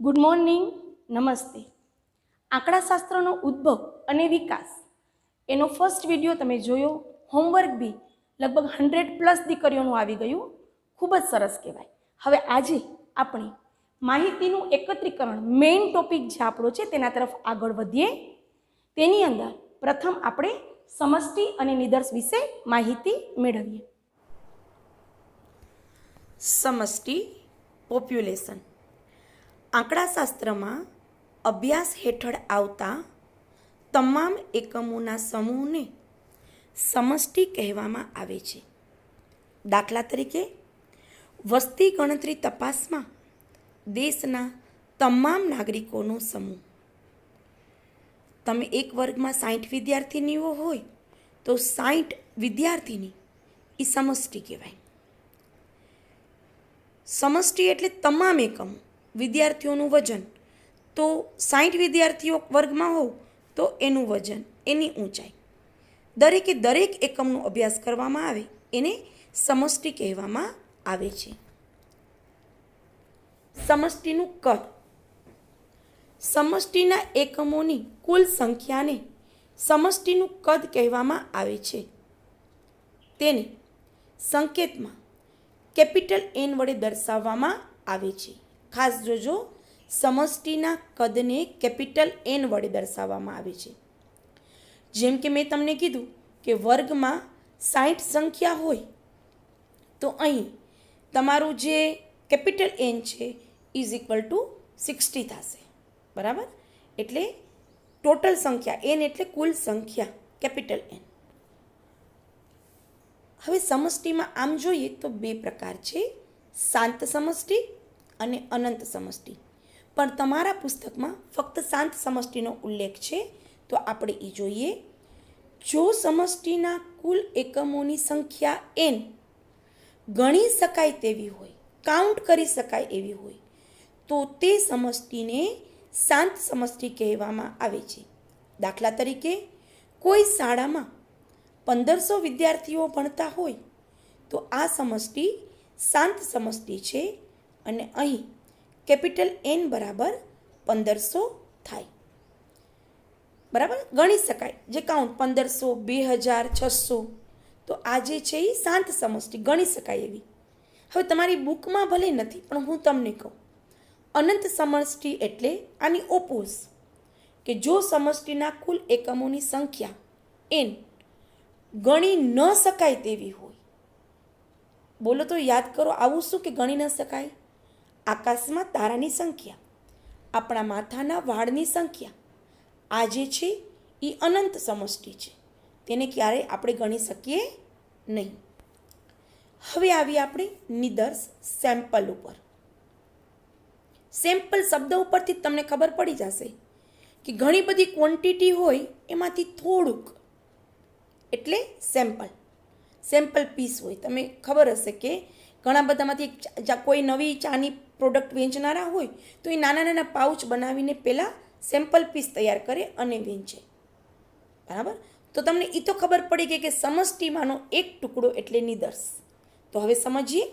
Good morning, નમસ્તે. આંકડાશાસ્ત્રનો ઉદ્ભવ અને વિકાસ એનો ફર્સ્ટ વિડીયો તમે જોયો. હોમવર્ક બી લગભગ 100+ દીકરીઓનું આવી ગયું. ખૂબ જ સરસ કહેવાય. હવે આજે આપણે માહિતીનું એકત્રીકરણ મેઇન ટોપિક જે આપણો છે તેના તરફ આગળ વધીએ. તેની અંદર પ્રથમ આપણે સમષ્ટિ અને નિદર્શ વિશે માહિતી મેળવીએ. સમષ્ટિ પોપ્યુલેશન આંકડાશાસ્ત્રમાં અભ્યાસ હેઠળ આવતા તમામ એકમોના સમૂહને સમષ્ટિ કહેવામાં આવે છે. દાખલા તરીકે વસ્તી ગણતરી તપાસમાં દેશના તમામ નાગરિકોનો સમૂહ. તમે એક વર્ગમાં 60 વિદ્યાર્થીનીઓ હોય તો 60 વિદ્યાર્થીની એ સમષ્ટિ કહેવાય. સમષ્ટિ એટલે તમામ એકમો, વિદ્યાર્થીઓનું વજન. તો 60 વિદ્યાર્થીઓ વર્ગમાં હોય તો એનું વજન, એની ઊંચાઈ, દરેક એકમનો અભ્યાસ કરવામાં આવે એને સમષ્ટિ કહેવામાં આવે છે. સમષ્ટિનું કદ. સમષ્ટિના એકમોની કુલ સંખ્યાને સમષ્ટિનું કદ કહેવામાં આવે છે. તેને સંકેતમાં કેપિટલ N વડે દર્શાવવામાં આવે છે. ખાસ જોજો, સમષ્ટિના કદને કેપિટલ N વડે દર્શાવવામાં આવે છે. જેમ કે મેં તમને કીધું કે વર્ગમાં 60 સંખ્યા હોય તો અહીં તમારું જે કેપિટલ N છે =60 થશે. બરાબર? એટલે ટોટલ સંખ્યા, N એટલે કુલ સંખ્યા, કેપિટલ N. હવે સમષ્ટિમાં આમ જોઈએ તો બે પ્રકાર છે, શાંત સમષ્ટિ અને અનંત સમષ્ટિ. પણ તમારા પુસ્તકમાં ફક્ત શાંત સમષ્ટિનો ઉલ્લેખ છે તો આપણે એ જોઈએ. જો સમષ્ટિના કુલ એકમોની સંખ્યા N ગણી શકાય તેવી હોય, કાઉન્ટ કરી શકાય એવી હોય તો તે સમષ્ટિને શાંત સમષ્ટિ કહેવામાં આવે છે. દાખલા તરીકે કોઈ શાળામાં 1500 વિદ્યાર્થીઓ ભણતા હોય તો આ સમષ્ટિ શાંત સમષ્ટિ છે અને અહીં કેપિટલ N બરાબર 1500 થાય. બરાબર? ગણી શકાય, જે કાઉન્ટ 1500, 2000, 600, તો આ જે છે એ શાંત સમષ્ટિ ગણી શકાય એવી. હવે તમારી બુકમાં ભલે નથી પણ હું તમને કહું, અનંત સમષ્ટિ એટલે આની ઓપોઝ, કે જો સમષ્ટિના કુલ એકમોની સંખ્યા N ગણી ન શકાય તેવી હોય. બોલો તો, યાદ કરો, આવું શું કે ગણી ન શકાય? આકાશમાં તારાની સંખ્યા, આપણા માથાના વાળની સંખ્યા, આ જે છે એ અનંત સમષ્ટિ છે. તેને ક્યારેય આપણે ગણી શકીએ નહીં. હવે આવી આપણે નિદર્શ સેમ્પલ ઉપર. સેમ્પલ શબ્દ ઉપરથી તમને ખબર પડી જશે કે ઘણી બધી ક્વોન્ટિટી હોય એમાંથી થોડુંક એટલે સેમ્પલ. સેમ્પલ પીસ હોય. તમે ખબર હશે કે ઘણા બધામાંથી કોઈ નવી ચાની પ્રોડક્ટ વેચનારા હોય તો એ નાના નાના પાઉચ બનાવીને પહેલાં સેમ્પલ પીસ તૈયાર કરે અને વેચે. બરાબર? તો તમને એ તો ખબર પડી ગઈ કે સમષ્ટિમાંનો એક ટુકડો એટલે નિદર્શ. તો હવે સમજીએ.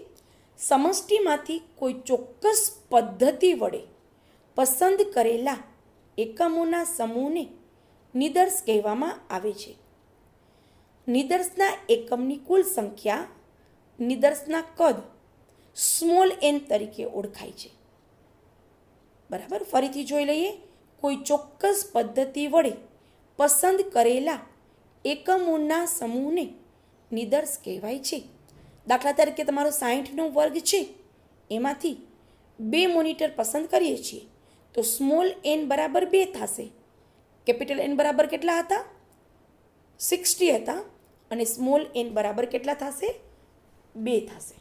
સમષ્ટિમાંથી કોઈ ચોક્કસ પદ્ધતિ વડે પસંદ કરેલા એકમોના સમૂહને નિદર્શ કહેવામાં આવે છે. નિદર્શના એકમની કુલ સંખ્યા નિદર્શના કદ સ્મોલ n તરીકે ઓળખાય છે. બરાબર? ફરીથી જોઈ લઈએ. કોઈ ચોક્કસ પદ્ધતિ વડે પસંદ કરેલા એકમોના સમૂહને નિદર્શ કહેવાય છે. દાખલા તરીકે તમારો 60નો વર્ગ છે, એમાંથી 2 મોનિટર પસંદ કરીએ છીએ તો સ્મોલ n બરાબર 2 થશે. કેપિટલ N બરાબર કેટલા હતા? 60 હતા. અને સ્મોલ n બરાબર કેટલા થશે? 2 થશે.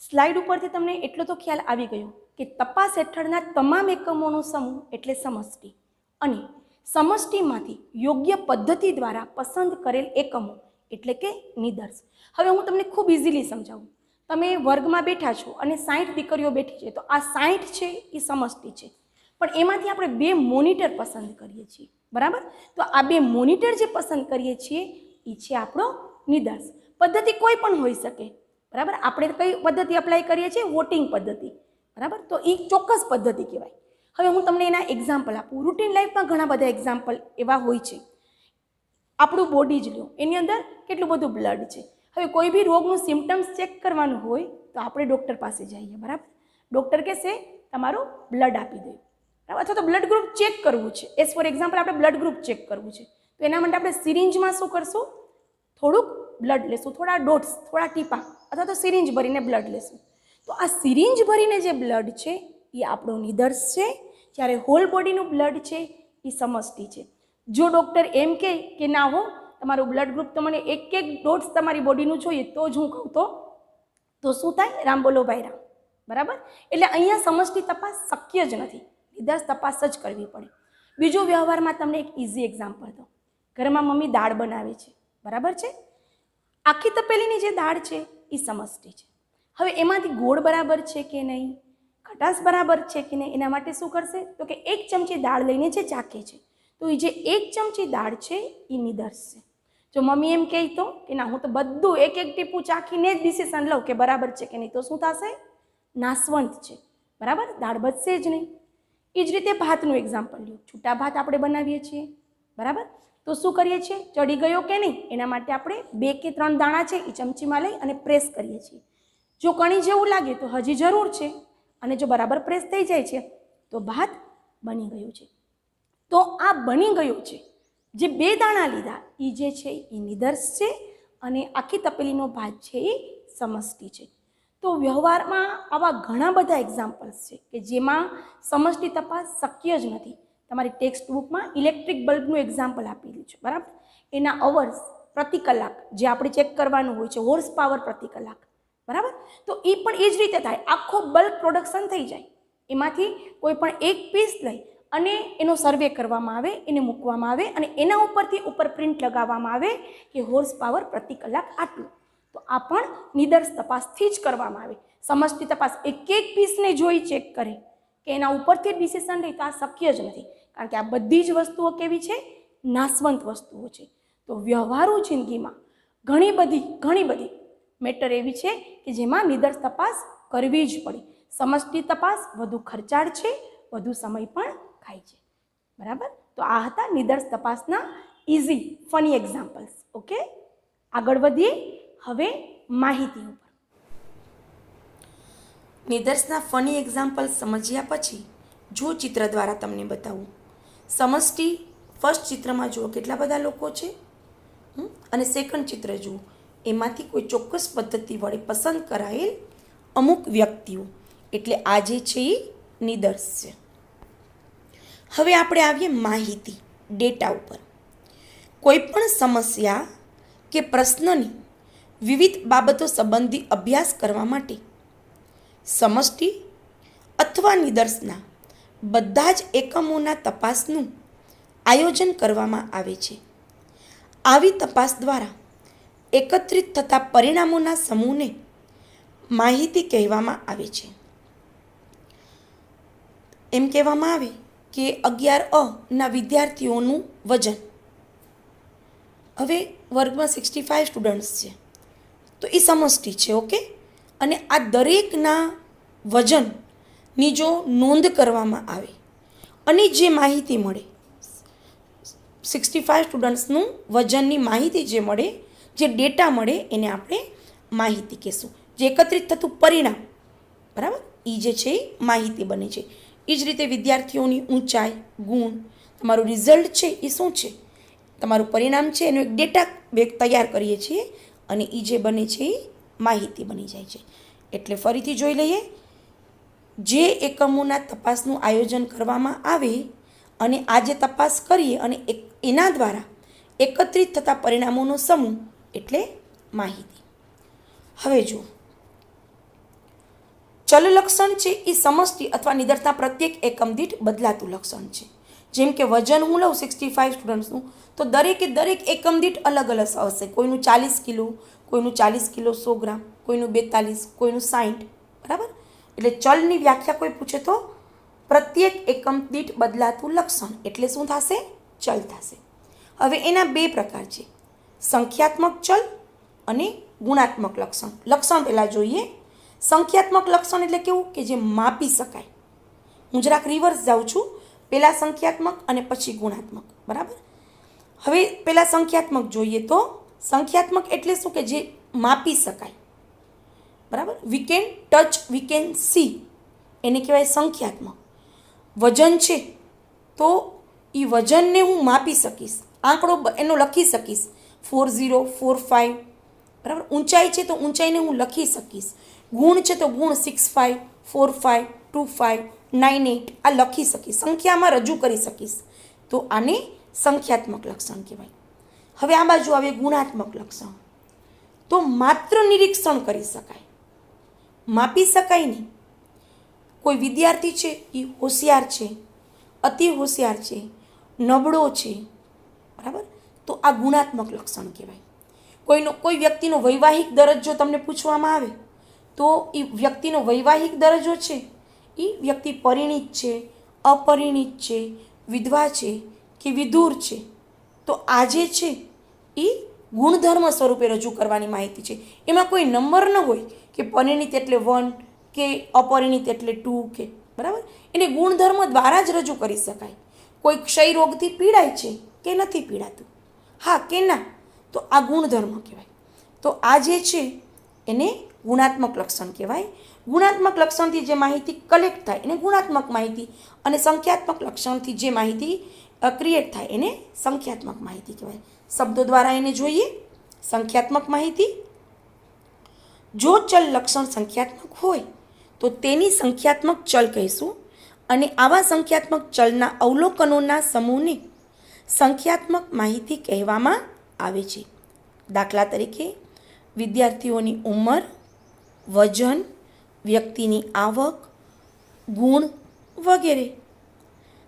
સ્લાઇડ ઉપરથી તમને એટલો તો ખ્યાલ આવી ગયો કે તપાસ હેઠળના તમામ એકમોનો સમૂહ એટલે સમષ્ટિ અને સમષ્ટિમાંથી યોગ્ય પદ્ધતિ દ્વારા પસંદ કરેલ એકમો એટલે કે નિદર્શ. હવે હું તમને ખૂબ ઇઝીલી સમજાવું. તમે વર્ગમાં બેઠા છો અને 60 દીકરીઓ બેઠી છે તો આ 60 છે એ સમષ્ટિ છે, પણ એમાંથી આપણે 2 મોનિટર પસંદ કરીએ છીએ. બરાબર? તો આ 2 મોનિટર જે પસંદ કરીએ છીએ એ છે આપણો નિદર્શ. પદ્ધતિ કોઈ પણ હોઈ શકે. બરાબર? આપણે કઈ પદ્ધતિ અપ્લાય કરીએ છીએ? વોટિંગ પદ્ધતિ. બરાબર. તો એ ચોક્કસ પદ્ધતિ કહેવાય. હવે હું તમને એના એક્ઝામ્પલ આપું. રૂટીન લાઈફમાં ઘણા બધા એક્ઝામ્પલ એવા હોય છે. આપણું બોડી જ લો, એની અંદર કેટલું બધું બ્લડ છે. હવે કોઈ બી રોગનું સિમ્ટમ્સ ચેક કરવાનું હોય તો આપણે ડૉક્ટર પાસે જઈએ, બરાબર. ડૉક્ટર કહેશે તમારું બ્લડ આપી દે, બરાબર, અથવા તો બ્લડ ગ્રુપ ચેક કરવું છે. એઝ ફોર એક્ઝામ્પલ આપણે બ્લડ ગ્રુપ ચેક કરવું છે તો એના માટે આપણે સિરિંજમાં શું કરશું, થોડુંક બ્લડ લેશું, થોડા ડોટ્સ, થોડા ટીપા, અથવા તો સિરિંજ ભરીને બ્લડ લેશું. તો આ સિરિંજ ભરીને જે બ્લડ છે એ આપણો નિદર્શ છે, જ્યારે હોલ બોડીનું બ્લડ છે એ સમષ્ટિ છે. જો ડૉક્ટર એમ કહે કે ના હો તમારું બ્લડ ગ્રુપ તો મને એક ડોટ્સ તમારી બોડીનું જોઈએ તો જ હું કહું તો શું થાય, રામ બોલો ભાઈ રામ, બરાબર. એટલે અહીંયા સમષ્ટિ તપાસ શક્ય જ નથી, નિદર્શ તપાસ જ કરવી પડે. બીજો વ્યવહારમાં તમને એક ઇઝી એક્ઝામ્પલ દો. ઘરમાં મમ્મી દાળ બનાવે છે, બરાબર છે. આખી તપેલીની જે દાળ છે એ સમષ્ટિ છે. હવે એમાંથી ગોળ બરાબર છે કે નહીં, ખટાશ બરાબર છે કે નહીં, એના માટે શું કરશે તો કે 1 ચમચી દાળ લઈને જે ચાખે છે તો એ જે 1 ચમચી દાળ છે એ નિદર્શ છે. જો મમ્મી એમ કહે તો કે ના હું તો બધું એક ટીપું ચાખીને જ ડિસિઝન લઉં કે બરાબર છે કે નહીં, તો શું થશે, નાશવંત છે, બરાબર, દાળ બચશે જ નહીં. એ જ રીતે ભાતનું એક્ઝામ્પલ લ્યો. છૂટા ભાત આપણે બનાવીએ છીએ, બરાબર. તો શું કરીએ છીએ, ચડી ગયો કે નહીં એના માટે આપણે 2 કે 3 દાણા છે એ ચમચીમાં લઈ અને પ્રેસ કરીએ છીએ. જો કણી જેવું લાગે તો હજી જરૂર છે, અને જો બરાબર પ્રેસ થઈ જાય છે તો ભાત બની ગયું છે. તો આ બની ગયું છે, જે 2 દાણા લીધા એ જે છે એ નિદર્શ છે, અને આખી તપેલીનો ભાત છે એ સમષ્ટિ છે. તો વ્યવહારમાં આવા ઘણા બધા એક્ઝામ્પલ્સ છે કે જેમાં સમષ્ટિ તપાસ શક્ય જ નથી. તમારી ટેક્સ્ટ બુકમાં ઇલેક્ટ્રિક બલ્બનું એક્ઝામ્પલ આપેલું છે, બરાબર. એના અવર્સ પ્રતિ કલાક જે આપણે ચેક કરવાનું હોય છે, હોર્સ પાવર પ્રતિ કલાક, બરાબર. તો એ પણ એ જ રીતે થાય, આખો બલ્બ પ્રોડક્શન થઈ જાય, એમાંથી કોઈ પણ એક પીસ લઈ અને એનો સર્વે કરવામાં આવે, એને મૂકવામાં આવે અને એના ઉપરથી ઉપર પ્રિન્ટ લગાવવામાં આવે કે હોર્સ પાવર પ્રતિ કલાક આટલું. તો આ પણ નિદર્શ તપાસથી જ કરવામાં આવે. સમષ્ટિ તપાસ એક પીસને જોઈ ચેક કરે કે એના ઉપરથી ડિસિઝન લે તો આ શક્ય જ નથી, કારણ કે આ બધી જ વસ્તુઓ કેવી છે, નાશવંત વસ્તુઓ છે. તો વ્યવહારુ જિંદગીમાં ઘણી બધી મેટર એવી છે કે જેમાં નિદર્શ તપાસ કરવી જ પડે. સમષ્ટિ તપાસ વધુ ખર્ચાળ છે, વધુ સમય પણ ખાય છે, બરાબર. તો આ હતા નિદર્શ તપાસના ઇઝી ફની એક્ઝામ્પલ્સ. ઓકે, આગળ વધીએ હવે માહિતી ઉપર. નિદર્શના ફની એક્ઝામ્પલ્સ સમજ્યા પછી જો ચિત્ર દ્વારા તમને બતાવું. સમષ્ટિ ફર્સ્ટ ચિત્રમાં જુઓ કેટલા બધા લોકો છે, અને સેકન્ડ ચિત્ર જુઓ એમાંથી કોઈ ચોક્કસ પદ્ધતિ વડે પસંદ કરાયેલ અમુક વ્યક્તિઓ, એટલે આ જે છે એ નિદર્શ છે. હવે આપણે આવીએ માહિતી, ડેટા ઉપર. કોઈ પણ સમસ્યા કે પ્રશ્નની વિવિધ બાબતો સંબંધી અભ્યાસ કરવા માટે સમષ્ટિ અથવા નિદર્શના બધા જ એકમોના તપાસનું આયોજન કરવામાં આવે છે. આવી તપાસ દ્વારા એકત્રિત થતા પરિણામોના સમૂહને માહિતી કહેવામાં આવે છે. એમ કહેવામાં આવે કે 11A ના વિદ્યાર્થીઓનું વજન, હવે વર્ગમાં 65 સ્ટુડન્ટ્સ છે તો એ સમષ્ટિ છે, ઓકે. અને આ દરેકના વજનની જો નોંધ કરવામાં આવે અને જે માહિતી મળે, 65 સ્ટુડન્ટ્સનું વજનની માહિતી જે મળે, જે ડેટા મળે એને આપણે માહિતી કહેશું. જે એકત્રિત થતું પરિણામ, બરાબર, એ જે છે એ માહિતી બને છે. એ જ રીતે વિદ્યાર્થીઓની ઊંચાઈ, ગુણ, તમારું રિઝલ્ટ છે એ શું છે, તમારું પરિણામ છે એનો એક ડેટા તૈયાર કરીએ છીએ અને એ જે બને છે એ માહિતી બની જાય છે. એટલે ફરીથી જોઈ લઈએ, જે એકમોના તપાસનું આયોજન કરવામાં આવે અને આ જે તપાસ કરીએ અને એના દ્વારા એકત્રિત થતા પરિણામોનો સમૂહ એટલે માહિતી. હવે જુઓ, ચલ લક્ષણ છે એ સમષ્ટિ અથવા નિદર્શના પ્રત્યેક એકમ દીઠ બદલાતું લક્ષણ છે. જેમ કે વજન હું લઉં 65 સ્ટુડન્ટ્સનું તો દરેક એકમ દીઠ અલગ અલગ હશે. કોઈનું 40 કિલો, કોઈનું 40 કિલો 100 ગ્રામ, કોઈનું 42, કોઈનું 60, બરાબર. એટલે ચલની વ્યાખ્યા કોઈ પૂછે તો પ્રત્યેક એકમ દીઠ બદલાતું લક્ષણ એટલે શું થશે, ચલ થશે. હવે એના 2 પ્રકાર છે, સંખ્યાત્મક ચલ અને ગુણાત્મક લક્ષણ. લક્ષણ પહેલાં જોઈએ. સંખ્યાત્મક લક્ષણ એટલે કેવું કે જે માપી શકાય. હું જરાક રિવર્સ જાઉં છું, પહેલાં સંખ્યાત્મક અને પછી ગુણાત્મક. બરાબર. હવે પહેલાં સંખ્યાત્મક જોઈએ તો સંખ્યાત્મક એટલે શું કે જે માપી શકાય. બરાબર. We can touch, we can see, એને કહેવાય સંખ્યાત્મક. વજન છે તો એ વજનને હું માપી શકીશ, આંકડો એનો લખી શકીશ, 4045. બરાબર. ઊંચાઈ છે તો ઊંચાઈને હું લખી શકીશ. ગુણ છે તો ગુણ 65 45 25 98 આ લખી શકીશ, સંખ્યામાં રજૂ કરી શકીશ. તો આને સંખ્યાત્મક લક્ષણ કહેવાય. હવે આ બાજુ આવે ગુણાત્મક લક્ષણ. તો માત્ર નિરીક્ષણ કરી શકાય, માપી શકાય નહીં. કોઈ વિદ્યાર્થી છે એ હોશિયાર છે, અતિ હોશિયાર છે, નબળો છે. બરાબર. તો આ ગુણાત્મક લક્ષણ કહેવાય. કોઈ વ્યક્તિનો વૈવાહિક દરજ્જો તમને પૂછવામાં આવે તો એ વ્યક્તિનો વૈવાહિક દરજ્જો છે, એ વ્યક્તિ પરિણીત છે, અપરિણીત છે, વિધવા છે કે વિધુર છે. તો આ જે છે એ ગુણધર્મ સ્વરૂપે રજૂ કરવાની માહિતી છે. એમાં કોઈ નંબર ન હોય કે પરિણીત એટલે 1 કે અપરિણીત એટલે 2 કે. બરાબર. એને ગુણધર્મ દ્વારા જ રજૂ કરી શકાય. કોઈ ક્ષય રોગથી પીડાય છે કે નથી પીડાતું, હા કે ના, તો આ ગુણધર્મ કહેવાય. તો આ જે છે એને ગુણાત્મક લક્ષણ કહેવાય. ગુણાત્મક લક્ષણથી જે માહિતી કલેક્ટ થાય એને ગુણાત્મક માહિતી, અને સંખ્યાત્મક લક્ષણથી જે માહિતી ક્રિએટ થાય એને સંખ્યાત્મક માહિતી કહેવાય. શબ્દો દ્વારા એને જોઈએ. સંખ્યાત્મક માહિતી, જો ચલ લક્ષણ સંખ્યાત્મક હોય તો તેની સંખ્યાત્મક ચલ કહીશું, અને આવા સંખ્યાત્મક ચલના અવલોકનોના સમૂહને સંખ્યાત્મક માહિતી કહેવામાં આવે છે. દાખલા તરીકે વિદ્યાર્થીઓની ઉંમર, વજન, વ્યક્તિની આવક, ગુણ વગેરે.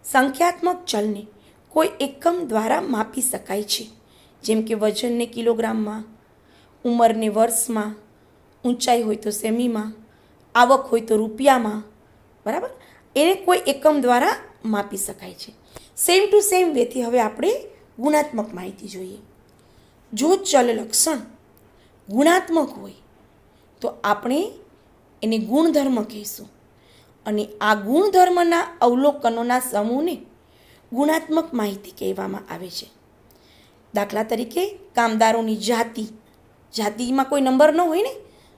સંખ્યાત્મક ચલને કોઈ એકમ દ્વારા માપી શકાય છે, જેમ કે વજનને કિલોગ્રામમાં, ઉંમરને વર્ષમાં, ઊંચાઈ હોય તો સેમીમાં, આવક હોય તો રૂપિયામાં. બરાબર. એને કોઈ એકમ દ્વારા માપી શકાય છે. સેમ ટુ સેમ વેથી હવે આપણે ગુણાત્મક માહિતી જોઈએ. જો ચલ લક્ષણ ગુણાત્મક હોય તો આપણે એને ગુણધર્મ કહીશું, અને આ ગુણધર્મના અવલોકનોના સમૂહને ગુણાત્મક માહિતી કહેવામાં આવે છે. દાખલા તરીકે કામદારોની જાતિમાં કોઈ નંબર ન હોય ને,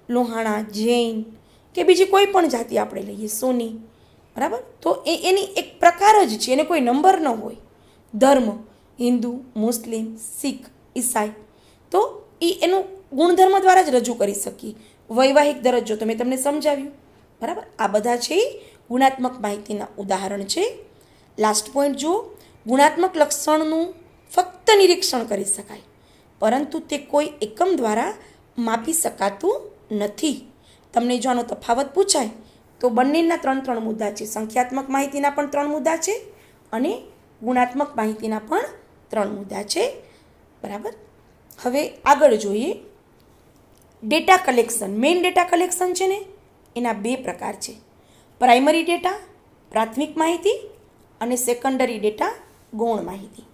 લોહાણા, જૈન કે બીજી કોઈ પણ જાતિ આપણે લઈએ, સોની. બરાબર. તો એની એક પ્રકાર જ છે, એને કોઈ નંબર ન હોય. ધર્મ, હિન્દુ, મુસ્લિમ, શીખ, ઈસાઈ, તો એ એનું ગુણધર્મ દ્વારા જ રજૂ કરી શકીએ. વૈવાહિક દરજ્જો તો મેં તમને સમજાવ્યું. બરાબર. આ બધા છે ગુણાત્મક માહિતીના ઉદાહરણ છે. લાસ્ટ પોઈન્ટ જુઓ. ગુણાત્મક લક્ષણનું ફક્ત નિરીક્ષણ કરી શકાય, પરંતુ તે કોઈ એકમ દ્વારા માપી શકાતું નથી. તમને જો આનો તફાવત પૂછાય તો બંનેના 3 મુદ્દા છે. સંખ્યાત્મક માહિતીના પણ 3 મુદ્દા છે અને ગુણાત્મક માહિતીના પણ 3 મુદ્દા છે. બરાબર. હવે આગળ જોઈએ. Data collection. Main data collection છે ને એના 2 પ્રકાર છે. પ્રાઇમરી ડેટા, પ્રાથમિક માહિતી, અને સેકન્ડરી ડેટા, ગૌણ માહિતી.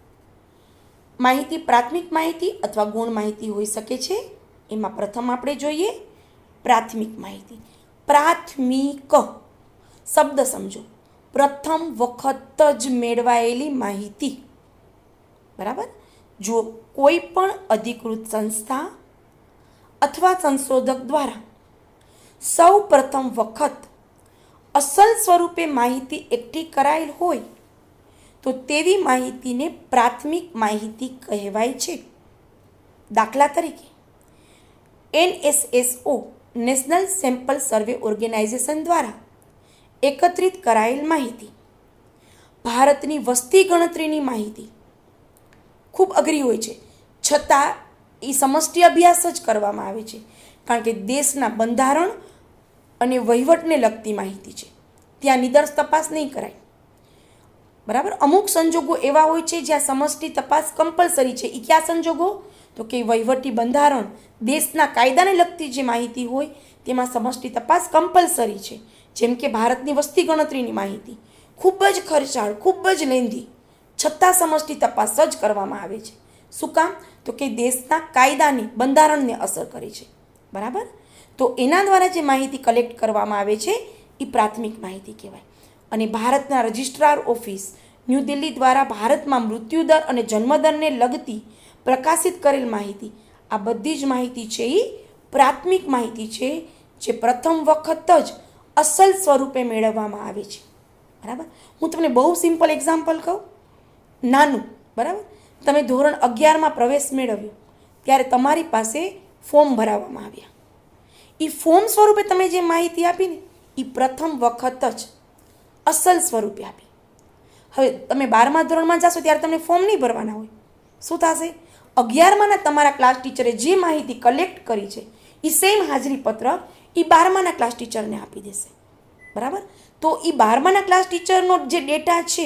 માહિતી પ્રાથમિક માહિતી અથવા ગૌણ માહિતી હોઈ શકે છે. એમાં પ્રથમ આપણે જોઈએ પ્રાથમિક માહિતી. પ્રાથમિક શબ્દ સમજો, પ્રથમ વખત જ મેળવાયેલી માહિતી. બરાબર. જો કોઈ પણ અધિકૃત સંસ્થા અથવા સંશોધક દ્વારા સૌ પ્રથમ વખત અસલ સ્વરૂપે માહિતી એકઠી કરાયેલ હોય તો તેવી માહિતીને પ્રાથમિક માહિતી કહેવાય છે. દાખલા તરીકે NSSO નેશનલ સેમ્પલ સર્વે ઓર્ગેનાઇઝેશન દ્વારા એકત્રિત કરાયેલ માહિતી, ભારતની વસ્તી ગણતરીની માહિતી ખૂબ અઘરી હોય છે, છતાં એ સમષ્ટિ અભ્યાસ જ કરવામાં આવે છે, કારણ કે દેશના બંધારણ અને વહીવટને લગતી માહિતી છે. ત્યાં નિદર્શ તપાસ નહીં કરાય. બરાબર. અમુક સંજોગો એવા હોય છે જ્યાં સમષ્ટિ તપાસ કમ્પલસરી છે. એ કયા સંજોગો? તો કે વહીવટી બંધારણ, દેશના કાયદાને લગતી જે માહિતી હોય તેમાં સમષ્ટિ તપાસ કમ્પલસરી છે. જેમ કે ભારતની વસ્તી ગણતરીની માહિતી ખૂબ જ ખર્ચાળ, ખૂબ જ લેન્ધી, છતાં સમષ્ટિ તપાસ જ કરવામાં આવે છે. શું કામ? તો કે દેશના કાયદાની, બંધારણને અસર કરે છે. બરાબર. તો એના દ્વારા જે માહિતી કલેક્ટ કરવામાં આવે છે એ પ્રાથમિક માહિતી કહેવાય. અને ભારતના રજિસ્ટ્રાર ઓફિસ ન્યૂ દિલ્હી દ્વારા ભારતમાં મૃત્યુદર અને જન્મદરને લગતી પ્રકાશિત કરેલ માહિતી, આ બધી જ માહિતી છે એ પ્રાથમિક માહિતી છે, જે પ્રથમ વખત જ અસલ સ્વરૂપે મેળવવામાં આવે છે. બરાબર. હું તમને બહુ સિમ્પલ એક્ઝામ્પલ કહું, નાનું. બરાબર. તમે ધોરણ 11માં પ્રવેશ મેળવ્યો ત્યારે તમારી પાસે ફોર્મ ભરાવવામાં આવ્યા. એ ફોર્મ સ્વરૂપે તમે જે માહિતી આપી ને એ પ્રથમ વખત જ અસલ સ્વરૂપે આપી. હવે તમે 12મા ધોરણમાં જશો ત્યારે તમને ફોર્મ નહીં ભરવાના હોય. શું થશે? 11માના તમારા ક્લાસ ટીચરે જે માહિતી કલેક્ટ કરી છે એ સેમ હાજરી પત્રક એ 12માના ક્લાસ ટીચરને આપી દેશે. બરાબર. તો એ 12માના ક્લાસ ટીચરનો જે ડેટા છે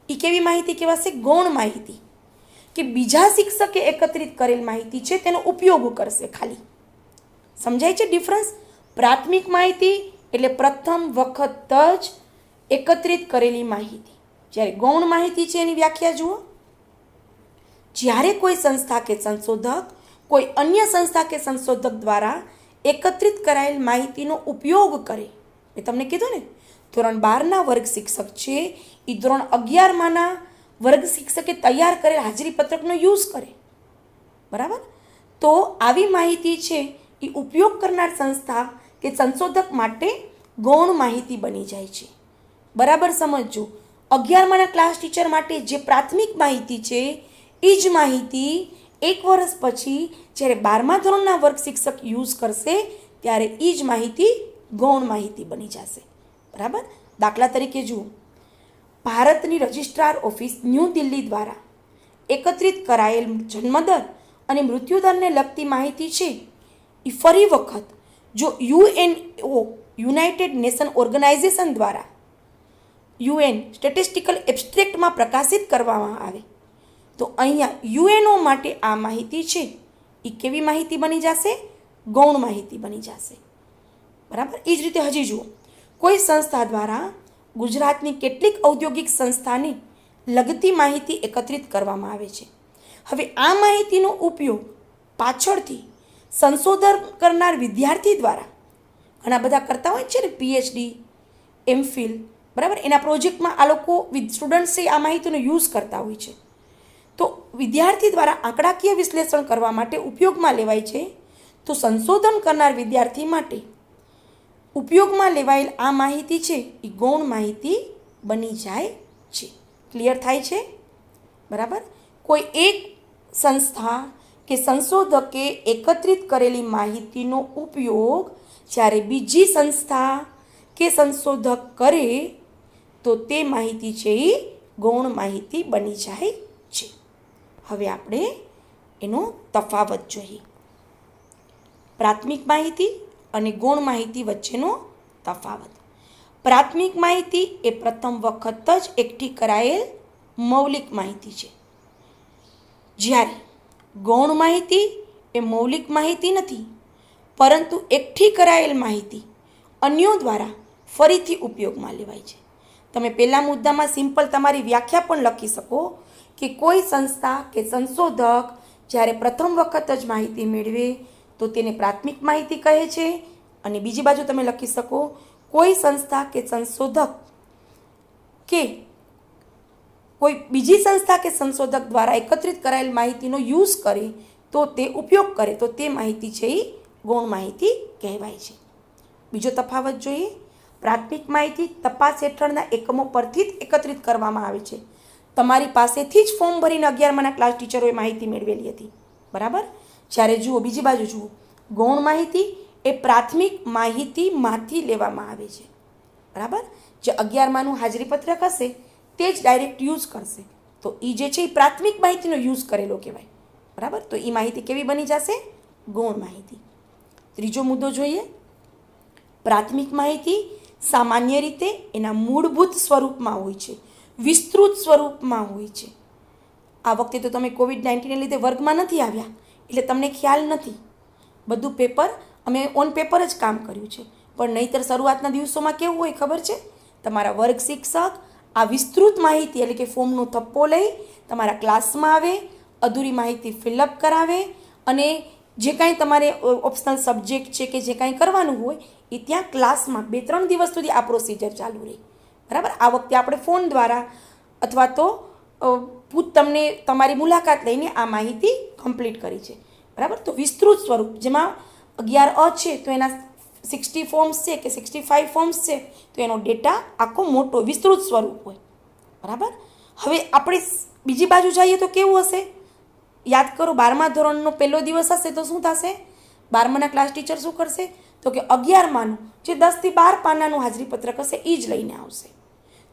એ કેવી માહિતી કહેવાશે? ગૌણ માહિતી. કે બીજા શિક્ષકે એકત્રિત કરેલ માહિતી છે તેનો ઉપયોગ કરશે ખાલી. સમજાય છે ડિફરન્સ? પ્રાથમિક માહિતી એટલે પ્રથમ વખત જ એકત્રિત કરેલી માહિતી. જ્યારે ગૌણ માહિતી છે એની વ્યાખ્યા જુઓ. જ્યારે કોઈ સંસ્થા કે સંશોધક કોઈ અન્ય સંસ્થા કે સંશોધક દ્વારા એકત્રિત કરાયેલ માહિતીનો ઉપયોગ કરે. મેં તમને કીધું ને, ધોરણ 12ના વર્ગ શિક્ષક છે એ ધોરણ 11માના વર્ગ શિક્ષકે તૈયાર કરેલ હાજરી પત્રકનો યુઝ કરે. બરાબર. તો આવી માહિતી છે એ ઉપયોગ કરનાર સંસ્થા કે સંશોધક માટે ગૌણ માહિતી બની જાય છે. બરાબર સમજજો. 11માના ક્લાસ ટીચર માટે જે પ્રાથમિક માહિતી છે એ જ માહિતી 1 વર્ષ પછી જ્યારે 12મા ધોરણના વર્ગ શિક્ષક યુઝ કરશે ત્યારે એ જ માહિતી ગૌણ માહિતી બની જશે. બરાબર. દાખલા તરીકે જુઓ, ભારતની રજિસ્ટ્રાર ઓફિસ ન્યૂ દિલ્હી દ્વારા એકત્રિત કરાયેલ જન્મદર અને મૃત્યુદરને લગતી માહિતી છે એ ફરી વખત જો યુએનઓ યુનાઇટેડ નેશન ઓર્ગેનાઇઝેશન દ્વારા યુએન સ્ટેટિસ્ટિકલ એબ્સ્ટ્રેક્ટમાં પ્રકાશિત કરવામાં આવે તો અહીંયા યુએનઓ માટે આ માહિતી છે એ કેવી માહિતી બની જશે? ગૌણ માહિતી બની જશે. બરાબર. એ જ રીતે હજી જુઓ, કોઈ સંસ્થા દ્વારા ગુજરાતની કેટલીક ઔદ્યોગિક સંસ્થાને લગતી માહિતી એકત્રિત કરવામાં આવે છે. હવે આ માહિતીનો ઉપયોગ પાછળથી સંશોધન કરનાર વિદ્યાર્થી દ્વારા ઘણા બધા કરતા હોય છે ને, પીએચડી, એમફિલ, બરાબર, એના પ્રોજેક્ટમાં આ લોકો સ્ટુડન્ટ્સે આ માહિતીનો યુઝ કરતા હોય છે. તો વિદ્યાર્થી દ્વારા આંકડાકીય વિશ્લેષણ કરવા માટે ઉપયોગમાં લેવાય છે. તો સંશોધન કરનાર વિદ્યાર્થી માટે ઉપયોગમાં લેવાયેલ આ માહિતી છે એ ગૌણ માહિતી બની જાય છે. ક્લિયર થાય છે? બરાબર. કોઈ એક સંસ્થા કે સંશોધકે એકત્રિત કરેલી માહિતીનો ઉપયોગ જ્યારે બીજી સંસ્થા કે સંશોધક કરે તો તે માહિતી છે એ ગૌણ માહિતી બની જાય છે. હવે આપણે એનો તફાવત જોઈએ. પ્રાથમિક માહિતી અને ગૌણ માહિતી વચ્ચેનો તફાવત. પ્રાથમિક માહિતી એ પ્રથમ વખત જ એકઠી કરાયેલ મૌલિક માહિતી છે, જ્યારે ગૌણ માહિતી એ મૌલિક માહિતી નથી, પરંતુ એકઠી કરાયેલ માહિતી અન્યો દ્વારા ફરીથી ઉપયોગમાં લેવાય છે. તમે પહેલા મુદ્દામાં સિમ્પલ તમારી વ્યાખ્યા પણ લખી શકો કે કોઈ સંસ્થા કે સંશોધક જ્યારે પ્રથમ વખત જ માહિતી મેળવે તો તેને પ્રાથમિક માહિતી કહે છે. અને બીજી બાજુ તમે લખી શકો કોઈ સંસ્થા કે સંશોધક કે કોઈ બીજી સંસ્થા કે સંશોધક દ્વારા એકત્રિત કરાયેલ માહિતીનો યુઝ કરે તો તે ઉપયોગ કરે તો તે માહિતી છે એ ગૌણ માહિતી કહેવાય છે. બીજો તફાવત જોઈએ. પ્રાથમિક માહિતી તપાસ હેઠળના એકમો પરથી જ એકત્રિત કરવામાં આવે છે. તમારી પાસેથી જ ફોર્મ ભરીને 11માના ક્લાસ ટીચરોએ માહિતી મેળવેલી હતી. બરાબર. જ્યારે જુઓ બીજી બાજુ જુઓ, ગૌણ માહિતી એ પ્રાથમિક માહિતીમાંથી લેવામાં આવે છે. બરાબર. જે 11માનું હાજરી પત્રક હશે તે જ ડાયરેક્ટ યુઝ કરશે તો એ જે છે એ પ્રાથમિક માહિતીનો યુઝ કરેલો કહેવાય. બરાબર. તો એ માહિતી કેવી બની જશે? ગૌણ માહિતી. ત્રીજો મુદ્દો જોઈએ. પ્રાથમિક માહિતી સામાન્ય રીતે એના મૂળભૂત સ્વરૂપમાં હોય છે, વિસ્તૃત સ્વરૂપમાં હોય છે. આ વખતે તો તમે COVID-19ને લીધે વર્ગમાં નથી આવ્યા એટલે તમને ખ્યાલ નથી. બધું પેપર અમે ઓન પેપર જ કામ કર્યું છે. પણ નહીંતર શરૂઆતના દિવસોમાં કેવું હોય ખબર છે? તમારા વર્ગ શિક્ષક આ વિસ્તૃત માહિતી એટલે કે ફોર્મનો થપ્પો લઈ તમારા ક્લાસમાં આવે, અધૂરી માહિતી ફિલઅપ કરાવે અને જે કાંઈ તમારે ઓપ્શનલ સબ્જેક્ટ છે કે જે કાંઈ કરવાનું હોય એ ત્યાં ક્લાસમાં 2-3 દિવસ સુધી આ પ્રોસિજર ચાલુ રહે, બરાબર. આ વખતે આપણે ફોન દ્વારા અથવા તો તમને તમારી મુલાકાત લઈને આ માહિતી કમ્પ્લીટ કરી છે, બરાબર. તો વિસ્તૃત સ્વરૂપ જેમાં 11 છે તો એના 60 ફોર્મ્સ છે કે 65 ફોર્મ્સ છે, તો એનો ડેટા આખો મોટો વિસ્તૃત સ્વરૂપ હોય, બરાબર. હવે આપણે બીજી બાજુ જઈએ તો કેવું હશે? યાદ કરો, 12મા ધોરણનો પહેલો દિવસ હશે તો શું થશે? 12માના ક્લાસ ટીચર શું કરશે? તો કે 11માનું જે 10 થી 12 પાનાનું હાજરીપત્રક હશે એ જ લઈને આવશે.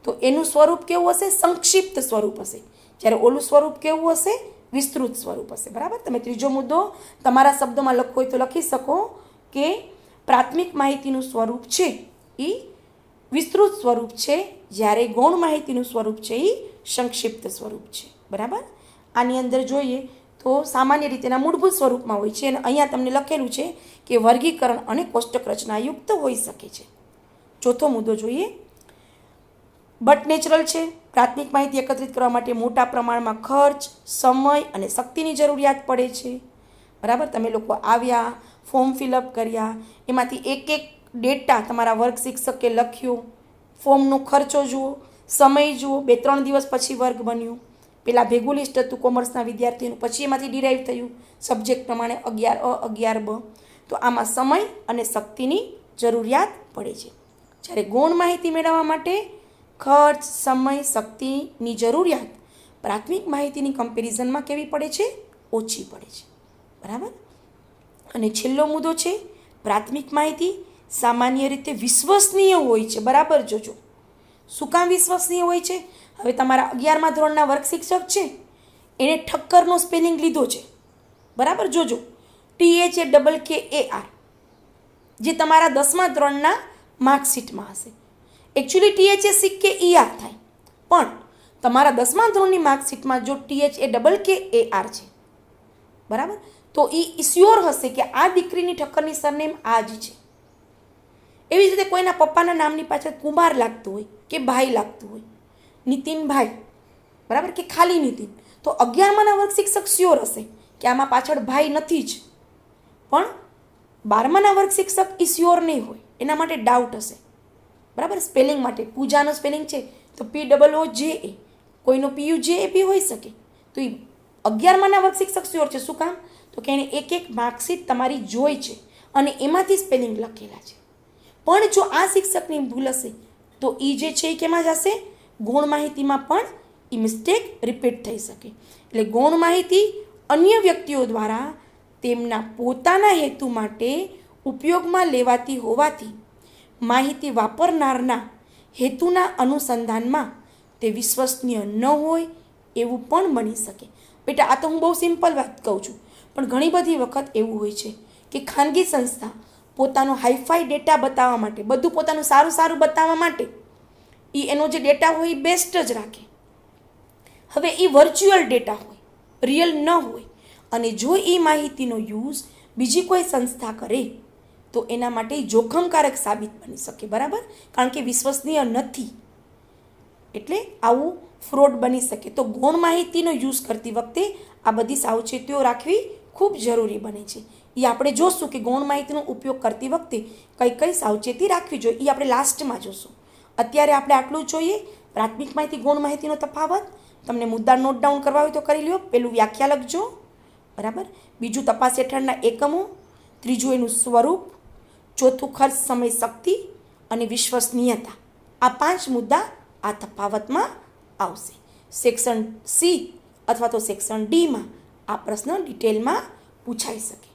તો એનું સ્વરૂપ કેવું હશે? સંક્ષિપ્ત સ્વરૂપ હશે. જ્યારે ઓલું સ્વરૂપ કેવું હશે? વિસ્તૃત સ્વરૂપ હશે, બરાબર. તમે ત્રીજો મુદ્દો તમારા શબ્દોમાં લખો હોય તો લખી શકો કે પ્રાથમિક માહિતીનું સ્વરૂપ છે એ વિસ્તૃત સ્વરૂપ છે, જ્યારે ગૌણ માહિતીનું સ્વરૂપ છે એ સંક્ષિપ્ત સ્વરૂપ છે, બરાબર. આની અંદર જોઈએ તો સામાન્ય રીતેના મૂળભૂત સ્વરૂપમાં હોય છે અને અહીંયા તમને લખેલું છે કે વર્ગીકરણ અને કોષ્ટક રચનાયુક્ત હોઈ શકે છે. ચોથો મુદ્દો જોઈએ, બટ નેચરલ છે. પ્રાથમિક માહિતી એકત્રિત કરવા માટે મોટા પ્રમાણમાં ખર્ચ, સમય અને શક્તિની જરૂરિયાત પડે છે, બરાબર. તમે લોકો આવ્યા, ફોર્મ ફિલઅપ કર્યા, એમાંથી એક એક ડેટા તમારા વર્ગ શિક્ષકે લખ્યો, ફોર્મનો ખર્ચો જુઓ, સમય જુઓ, 2-3 દિવસ પછી વર્ગ બન્યું. પહેલાં ભેગું લિસ્ટ હતું કોમર્સના વિદ્યાર્થીઓનું, પછી એમાંથી ડિરાઈવ થયું સબ્જેક્ટ પ્રમાણે 11A 11B. તો આમાં સમય અને શક્તિની જરૂરિયાત પડે છે. જ્યારે ગૌણ માહિતી મેળવવા માટે ખર્ચ, સમય, શક્તિની જરૂરિયાત પ્રાથમિક માહિતીની કમ્પેરિઝનમાં કેવી પડે છે? ઓછી પડે છે, બરાબર. અને છેલ્લો મુદ્દો છે, પ્રાથમિક માહિતી સામાન્ય રીતે વિશ્વસનીય હોય છે, બરાબર. જોજો શું કામ વિશ્વસનીય હોય છે? હવે તમારા 11મા ધોરણના વર્ગ શિક્ષક છે, એણે ઠક્કરનો સ્પેલિંગ લીધો છે, બરાબર. જોજો THAKKAR જે તમારા 10મા ધોરણના માર્કશીટમાં હશે. એકચ્યુઅલી THACKER થાય, પણ તમારા 10મા ધોરણની માર્કશીટમાં જો THAKKAR છે, બરાબર, તો એ શ્યોર હશે કે આ દીકરીની ઠક્કરની સરનેમ આ જ છે. એવી જ રીતે કોઈના પપ્પાના નામની પાછળ કુમાર લાગતું હોય કે ભાઈ લાગતું હોય, નીતિનભાઈ, બરાબર, કે ખાલી નીતિન, તો 11માના વર્ગ શિક્ષક શ્યોર હશે કે આમાં પાછળ ભાઈ નથી જ. પણ 12માના વર્ગ શિક્ષક એ શ્યોર નહીં હોય, એના માટે ડાઉટ હશે, બરાબર. સ્પેલિંગ માટે પૂજાનો સ્પેલિંગ છે તો POOJA, કોઈનો PUJA બી હોઈ શકે. તો એ 11માના વર્ગ શિક્ષક શ્યોર છે. શું કામ? તો કે એણે એક એક માર્કશીટ તમારી જોઈ છે અને એમાંથી સ્પેલિંગ લખેલા છે. પણ જો આ શિક્ષકની ભૂલ હશે તો એ જે છે એ કેમાં જશે? ગૌણ માહિતીમાં પણ એ મિસ્ટેક રિપીટ થઈ શકે. એટલે ગૌણ માહિતી અન્ય વ્યક્તિઓ દ્વારા તેમના પોતાના હેતુ માટે ઉપયોગમાં લેવાતી હોવાથી માહિતી વાપરનારના હેતુના અનુસંધાનમાં તે વિશ્વસનીય ન હોય એવું પણ બની શકે. બેટા, આ તો હું બહુ સિમ્પલ વાત કહું છું, પણ ઘણી બધી વખત એવું હોય છે કે ખાનગી સંસ્થા પોતાનો હાઈફાઈ ડેટા બતાવવા માટે, બધું પોતાનું સારું સારું બતાવવા માટે એનો જે ડેટા હોય એ બેસ્ટ જ રાખે. હવે એ વર્ચ્યુઅલ ડેટા હોય, રિયલ ન હોય, અને જો એ માહિતીનો યુઝ બીજી કોઈ સંસ્થા કરે તો એના માટે જોખમકારક સાબિત બની શકે, બરાબર. કારણ કે વિશ્વસનીય નથી, એટલે આવું ફ્રોડ બની શકે. તો ગૌણ માહિતીનો યુઝ કરતી વખતે આ બધી સાવચેતીઓ રાખવી ખૂબ જરૂરી બને છે. એ આપણે જોશું કે ગૌણ માહિતીનો ઉપયોગ કરતી વખતે કઈ કઈ સાવચેતી રાખવી જોઈએ, એ આપણે લાસ્ટમાં જોશું. અત્યારે આપણે આટલું જ જોઈએ. પ્રાથમિક માહિતી, ગૌણ માહિતીનો તફાવત. તમને મુદ્દા નોટ ડાઉન કરવા હોય તો કરી લ્યો. પેલું વ્યાખ્યા લખજો, બરાબર. બીજું તપાસ હેઠળના એકમો. ત્રીજું એનું સ્વરૂપ. ચોથું ખર્ચ, સમય, શક્તિ અને વિશ્વસનીયતા. આ 5 મુદ્દા આ તફાવતમાં આવશે. સેક્શન C અથવા તો સેક્શન Dમાં આ પ્રશ્ન ડિટેલમાં પૂછાઈ શકે.